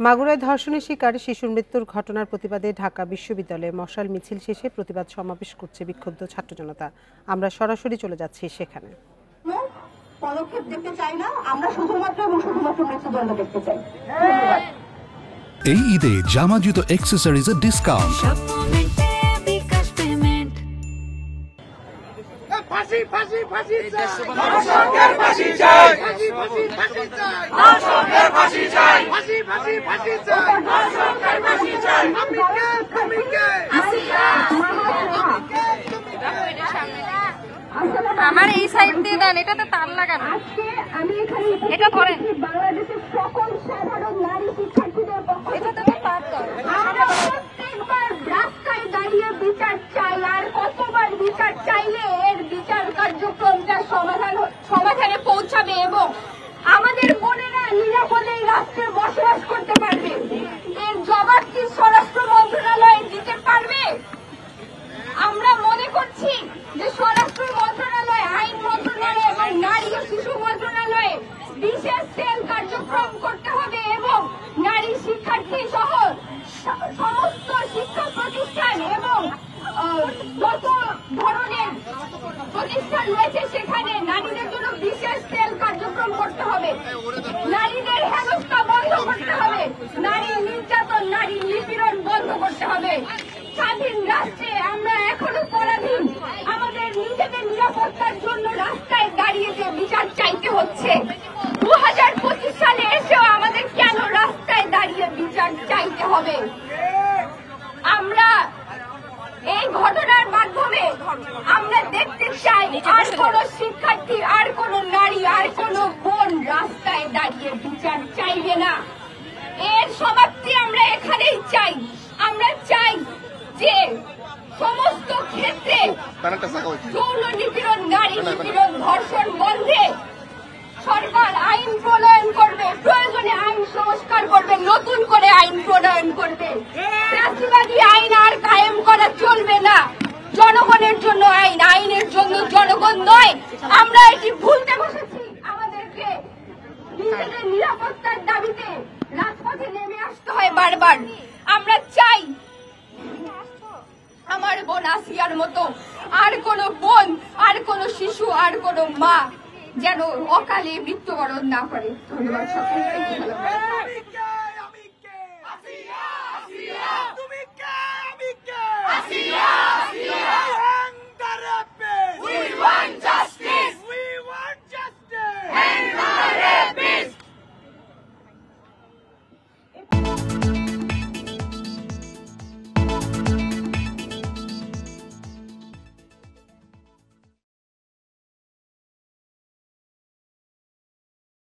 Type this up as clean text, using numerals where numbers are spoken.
মাগুরায় ধর্ষণের শিকার শিশুর মৃত্যুর ঘটনার প্রতিবাদে ঢাকা বিশ্ববিদ্যালয়ে মশাল মিছিল শেষে প্রতিবাদ সমাবেশ করছে বিক্ষুব্ধ ছাত্র জনতা। আমরা সরাসরি চলে যাচ্ছি সেখানে। পদক্ষেপ দেখতে চাই না, আমরা শুধুমাত্র মৃত্যুদণ্ড দেখতে চাই। এই ঈদে জামা জুতো অ্যাক্সেসরিজের ডিসকাউন্ট। ফাঁসি ফাঁসি ফাঁসি চাই, ধর্ষকের ফাঁসি চাই, ফাঁসি ফাঁসি ফাঁসি চাই, ধর্ষকের ফাঁসি চাই, ফাঁসি ফাঁসি ফাঁসি চাই, ধর্ষকের ফাঁসি চাই। আমি কে তুমি কে? আমার এই সাইড দিয়ে দেন, এটাতে তার লাগানো। এটা করেন। বাংলাদেশের সকল সাধারণ নারী শিক্ষার্থীদের পক্ষে এটাতে তার দাও। আমরা প্রত্যেকবার রাস্তায় দাঁড়িয়ে বিচার চাই, আর কতবার বিচার চাইলে এর বিচার কার্যক্রমটা সমাধানে পৌঁছাবে এবং আমাদের বোনেরা নিরাপদে রাষ্ট্রে বসবাস করতে পারবে। এর জবাব কি স্বরাষ্ট্র মন্ত্রণালয় দিতে পারবে? আমরা মনে করছি যে স্বরাষ্ট্র মন্ত্রণালয়, আইন মন্ত্রণালয় এবং নারী ও শিশু মন্ত্রণালয়ে বিশেষ সেল কার্যক্রম করতে হবে এবং নারী শিক্ষার্থী সহ সমস্ত শিক্ষা প্রতিষ্ঠান এবং যত ধরনের প্রতিষ্ঠান রয়েছে সেখানে নারীদের জন্য বিশেষ সেল কার্যক্রম করতে হবে। নারীদের হেনস্থা বন্ধ করতে হবে, নারী নির্যাতন, নারী নিপীড়ন বন্ধ করতে হবে। স্বাধীন রাষ্ট্রে আমরা এখনো পরাধীন, আমাদের নিজেদের নিরাপত্তার জন্য রাস্তায় দাঁড়িয়ে যে বিচার চাইতে হচ্ছে। 2025 সালে এসেও আমাদের কেন রাস্তায় দাঁড়িয়ে বিচার চাইতে হবে? আমরা এই ঘটনার মাধ্যমে আমরা দেখতে চাই আর কোন শিক্ষার্থী, আর কোন নারী, আর কোন বোন রাস্তায় দাঁড়িয়ে বিচার চাইবে না। এর সমাপ্তি আমরা এখানেই চাই। আমরা চাই যে সমস্ত ক্ষেত্রে যৌন নিপীড়ন, নারী নিপীড়ন, ধর্ষণ বন্ধে সরকার আইন প্রণয়ন করবে, প্রয়োজনে আইন সংস্কার করবে, নতুন করে আইন প্রণয়ন করবে। ফ্যাসিবাদী আইন আর কায়েম করা চলবে না। জনগণের জন্য আইন, আইনের জন্য জনগণ নয়। আমরা এটি ভুলতে বসেছি। আমাদেরকে নিজেদের নিরাপত্তার দাবিতে রাজপথে নেমে আসতে হয় বারবার। আমরা চাই আমার বোন আসিয়ার মতো আর কোন বোন, আর কোন শিশু, আর কোন মা যেন অকালে মৃত্যুবরণ না করে। ধন্যবাদ সকলকে।